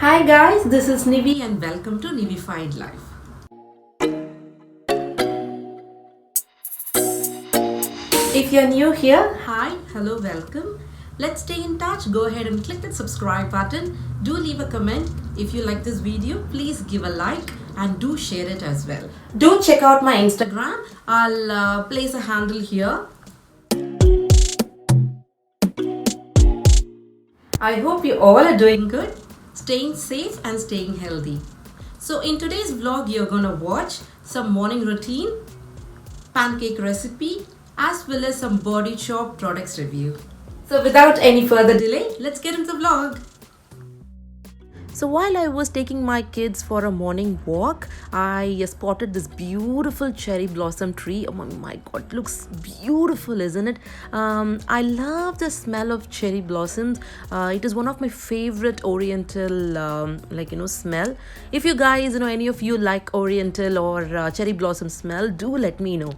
Hi guys, this is Nivi and welcome to Nivified Life. If you're new here, hi, hello, welcome. Let's stay in touch. Go ahead and click that subscribe button. Do leave a comment. If you like this video, please give a like and do share it as well. Do check out my Instagram. I'll place a handle here. I hope you all are doing good, staying safe and staying healthy. So in today's vlog, you're gonna watch some morning routine, pancake recipe, as well as some Bodyshop products review. So without any further delay, let's get into the vlog. So while I was taking my kids for a morning walk, I spotted this beautiful cherry blossom tree. Oh my god, it looks beautiful, isn't it? I love the smell of cherry blossoms. It is one of my favorite oriental smell. If you guys, any of you like oriental or cherry blossom smell, do let me know.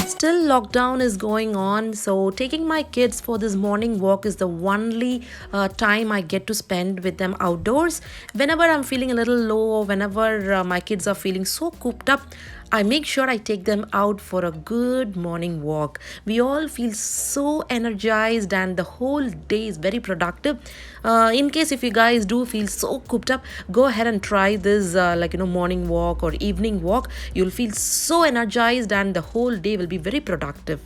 Still lockdown is going on, so taking my kids for this morning walk is the only time I get to spend with them outdoors. Whenever I'm feeling a little low or whenever my kids are feeling so cooped up, I make sure I take them out for a good morning walk. We all feel so energized and the whole day is very productive. In case if you guys do feel so cooped up, go ahead and try this morning walk or evening walk. You'll feel so energized and the whole day will be very productive.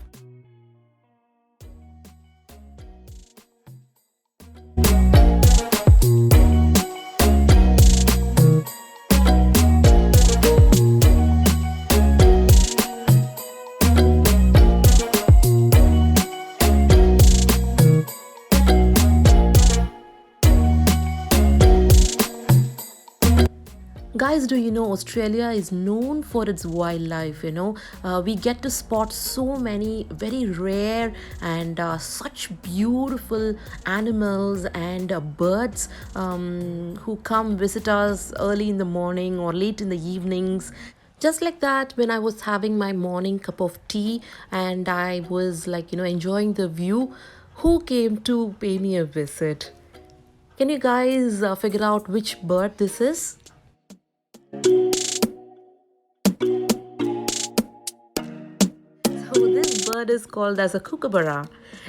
Guys, do you know Australia is known for its wildlife? We get to spot so many very rare and such beautiful animals and birds who come visit us early in the morning or late in the evenings. Just like that, when I was having my morning cup of tea and I was enjoying the view, who came to pay me a visit? Can you guys figure out which bird this is? So this bird is called as a kookaburra.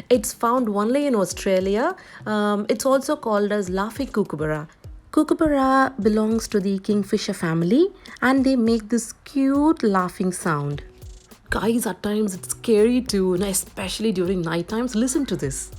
It's found only in Australia. It's also called as laughing kookaburra. Kookaburra belongs to the kingfisher family and they make this cute laughing sound. Guys, at times it's scary too, especially during night times. Listen to this.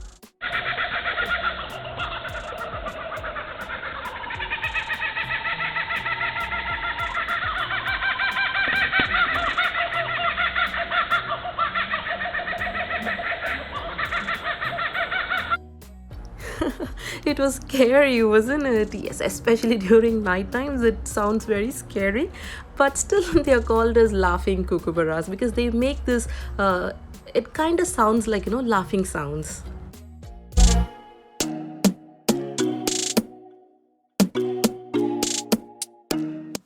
It was scary, wasn't it? Yes, especially during night times, it sounds very scary. But still, they are called as laughing kookaburras because they make this. It kind of sounds like laughing sounds.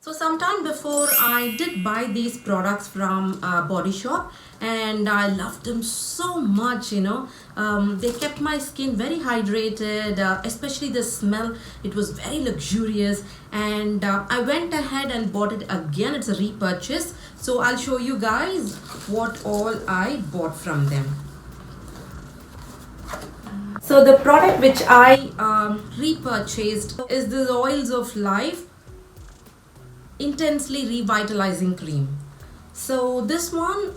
So sometime before I did buy these products from Bodyshop and I loved them so much. They kept my skin very hydrated, especially the smell. It was very luxurious and I went ahead and bought it again. It's a repurchase. So I'll show you guys what all I bought from them. So the product which I repurchased is the Oils of Life Intensely Revitalizing Cream. So this one,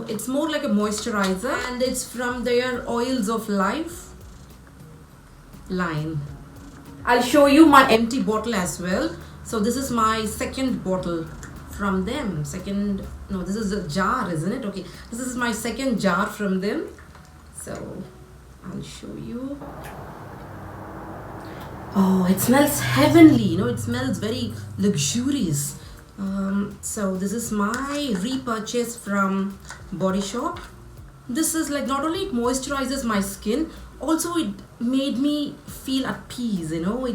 it's more like a moisturizer and it's from their Oils of Life line. I'll show you my empty bottle as well. So this is my second bottle from them. Second, no, this is a jar, isn't it? Okay, this is my second jar from them. So I'll show you. Oh, it smells heavenly, you know, it smells very luxurious. So this is my repurchase from Bodyshop. This is like, not only it moisturizes my skin, also it made me feel at peace, you know.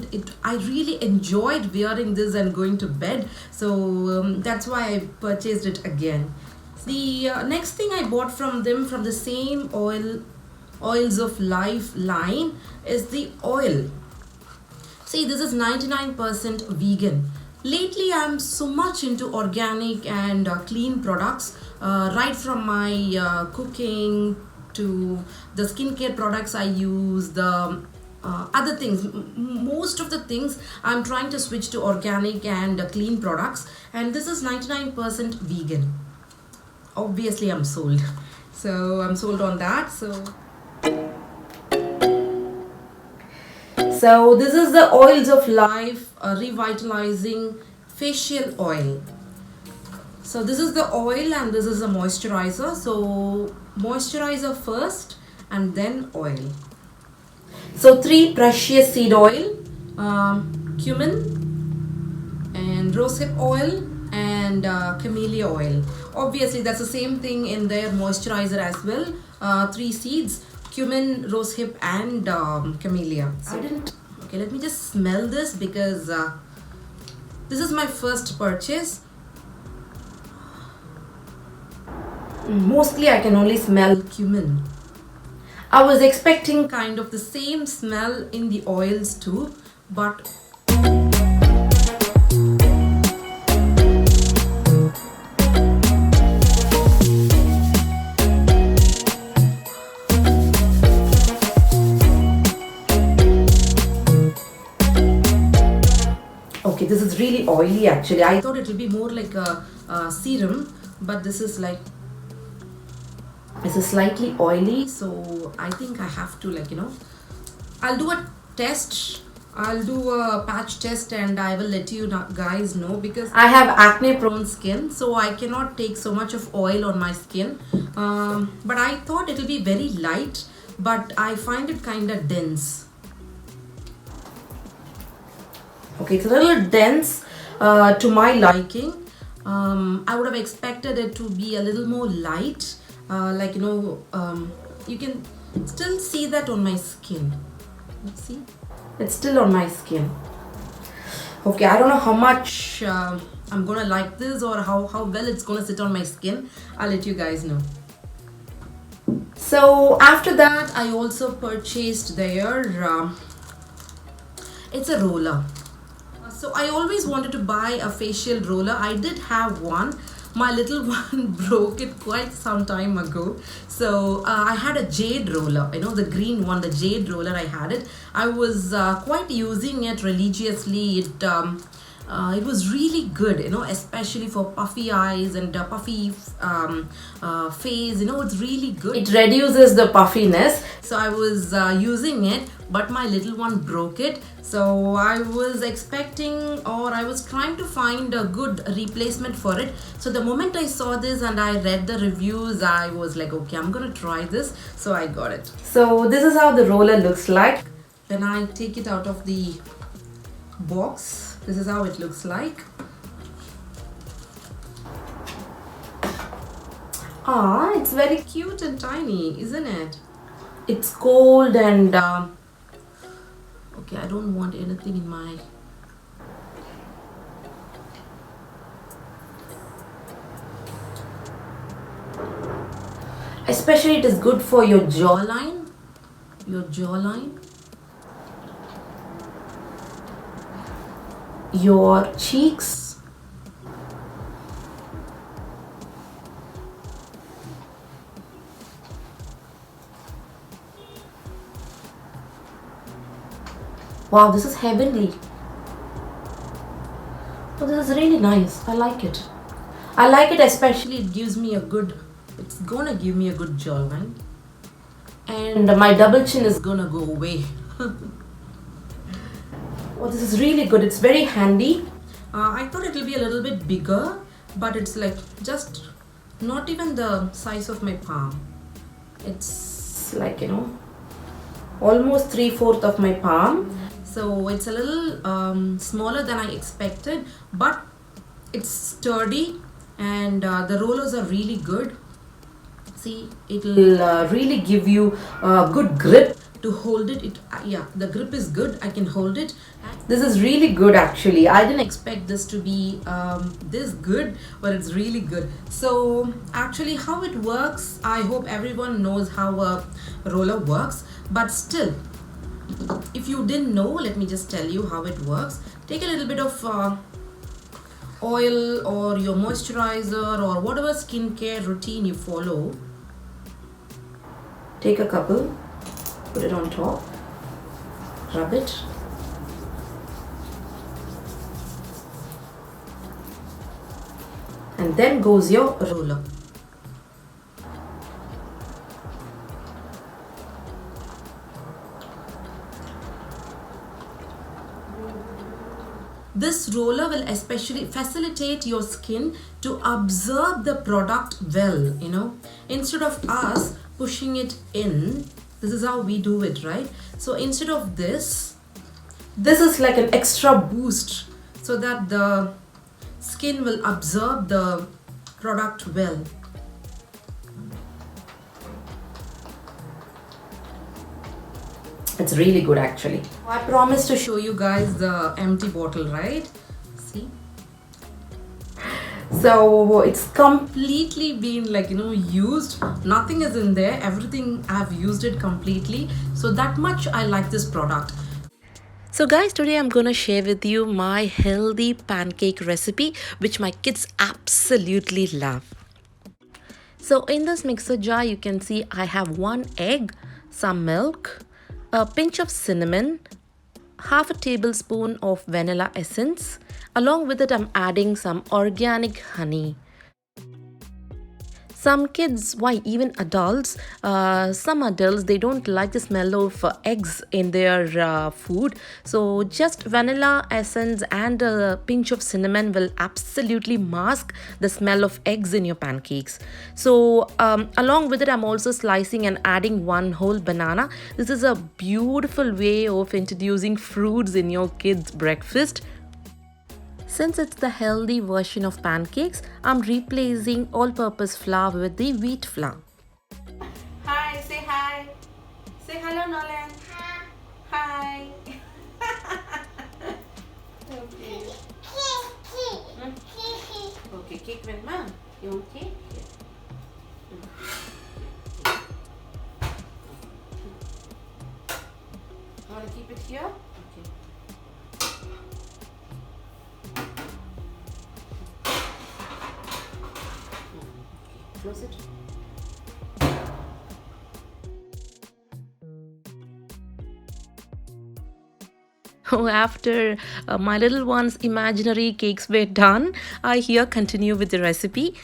I really enjoyed wearing this and going to bed. So that's why I purchased it again. The next thing I bought from them, from the same Oils of Life line, is the oil. See, this is 99% vegan. Lately, I'm so much into organic and clean products, right from my cooking to the skincare products I use, the other things. Most of the things I'm trying to switch to organic and clean products, and this is 99% vegan. Obviously, I'm sold. So I'm sold on that. So this is the Oils of Life Revitalizing Facial Oil. So this is the oil and this is the moisturizer. So moisturizer first and then oil. So 3 precious seed oil, cumin and rosehip oil and camellia oil. Obviously that's the same thing in their moisturizer as well. 3 seeds, cumin, rosehip and camellia. Okay, let me just smell this because this is my first purchase. Mostly I can only smell cumin. I was expecting kind of the same smell in the oils too, but okay, this is really oily actually. I thought it would be more like a serum, but this is slightly oily, so I think I have to, like, you know, I'll do a test. I'll do a patch test and I will let you guys know, because I have acne prone skin, so I cannot take so much of oil on my skin. But I thought it will be very light, but I find it kind of dense. Okay, it's a little dense to my liking. I would have expected it to be a little more light. Like, you know, you can still see that on my skin. Let's see, it's still on my skin. Okay, I don't know how much I'm gonna like this or how well it's gonna sit on my skin. I'll let you guys know. So after that, I also purchased their it's a roller. So I always wanted to buy a facial roller. I did have one. My little one broke it quite some time ago. So I had a jade roller, you know, the green one, the jade roller. I had it. I was quite using it religiously. It was really good, you know, especially for puffy eyes and puffy face. You know, it's really good. It reduces the puffiness. So I was using it, but my little one broke it. So I was expecting, or I was trying to find a good replacement for it. So the moment I saw this and I read the reviews, I was like, okay, I'm gonna try this. So I got it. So this is how the roller looks like. When I take it out of the box, this is how it looks like. Ah, it's very cute and tiny, isn't it? It's cold and okay, I don't want anything in my... Especially it is good for your jawline. Your cheeks. Wow, this is heavenly. Oh, this is really nice. I like it. I like it, especially it gives me a good, it's gonna give me a good jawline. And my double chin is gonna go away. Oh, this is really good. It's very handy. I thought it will be a little bit bigger, but it's like just not even the size of my palm. It's like, almost 3/4 of my palm. So it's a little smaller than I expected, but it's sturdy, and the rollers are really good. See, it will really give you a good grip to hold it. Yeah, the grip is good. I can hold it. This is really good actually. I didn't expect this to be this good, but it's really good. So actually how it works, I hope everyone knows how a roller works, but still, if you didn't know, let me just tell you how it works. Take a little bit of oil or your moisturizer or whatever skincare routine you follow. Take a couple, put it on top, rub it. And then goes your roller. This roller will especially facilitate your skin to absorb the product well, Instead of us pushing it in, this is how we do it, right? So instead of this is like an extra boost so that the skin will absorb the product well. It's really good actually. I promised to show you guys the empty bottle, right? See? So it's completely been like, used. Nothing is in there. Everything I've used it completely. So that much I like this product. So guys, today I'm gonna share with you my healthy pancake recipe, which my kids absolutely love. So in this mixer jar, you can see I have 1 egg, some milk, a pinch of cinnamon, half a tablespoon of vanilla essence. Along with it, I'm adding some organic honey. Some kids, why even adults, some adults, they don't like the smell of eggs in their food. So just vanilla essence and a pinch of cinnamon will absolutely mask the smell of eggs in your pancakes. So along with it, I'm also slicing and adding 1 whole banana. This is a beautiful way of introducing fruits in your kids' breakfast. Since it's the healthy version of pancakes, I'm replacing all-purpose flour with the wheat flour. Hi, say hi. Say hello, Nolan. Hi. Okay. Okay, cake with mom. You want cake? Here. You want to keep it here? Okay. Close it. After my little one's imaginary cakes were done, I here continue with the recipe.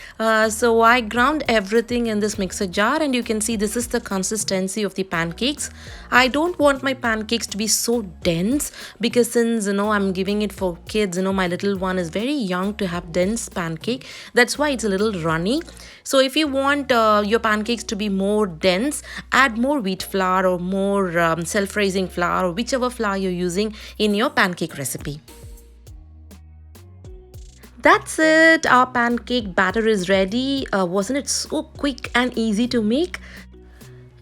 So I ground everything in this mixer jar, and you can see this is the consistency of the pancakes. I don't want my pancakes to be so dense because since I'm giving it for kids, my little one is very young to have dense pancake. That's why it's a little runny. So if you want your pancakes to be more dense, add more wheat flour or more self-raising flour or whichever flour you're using in your pancake recipe. That's it. Our pancake batter is ready. Wasn't it so quick and easy to make?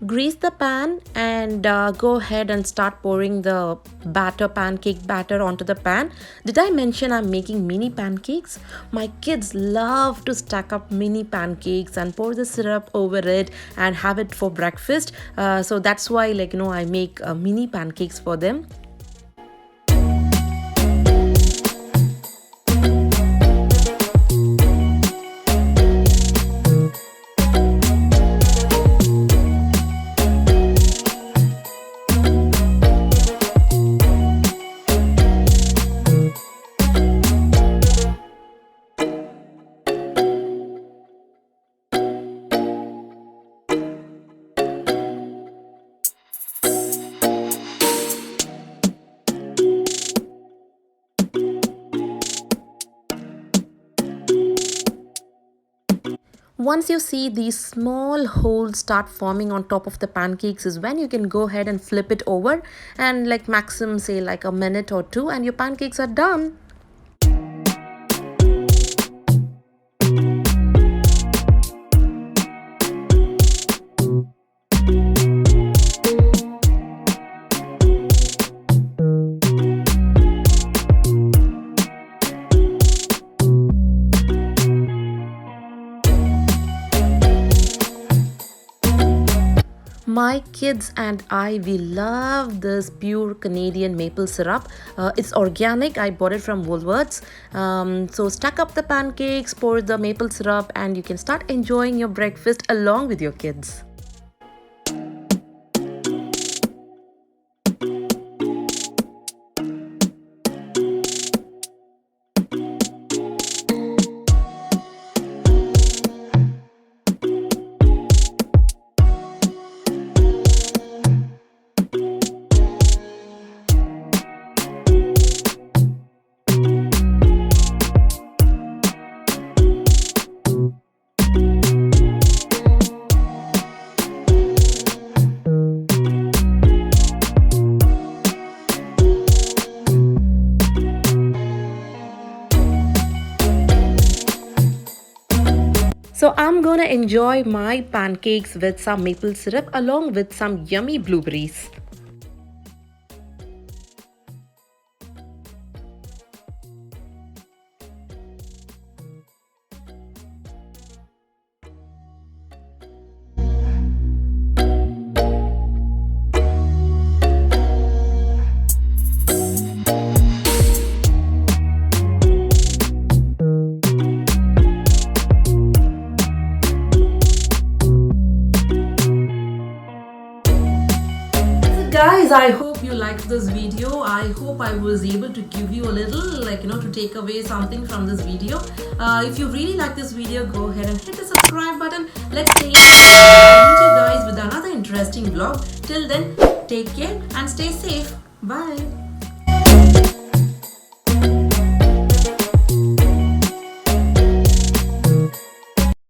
Grease the pan and go ahead and start pouring the pancake batter onto the pan. Did I mention I'm making mini pancakes? My kids love to stack up mini pancakes and pour the syrup over it and have it for breakfast. So that's why I make mini pancakes for them. Once you see these small holes start forming on top of the pancakes is when you can go ahead and flip it over, and like maximum say like a minute or two and your pancakes are done. My kids and I, we love this pure Canadian maple syrup. It's organic. I bought it from Woolworths. So stack up the pancakes, pour the maple syrup, and you can start enjoying your breakfast along with your kids. So I'm gonna enjoy my pancakes with some maple syrup along with some yummy blueberries. Guys, I hope you liked this video. I hope I was able to give you a little, to take away something from this video. If you really like this video, go ahead and hit the subscribe button. Let's stay in touch. I'll meet you guys with another interesting vlog. Till then, take care and stay safe. Bye.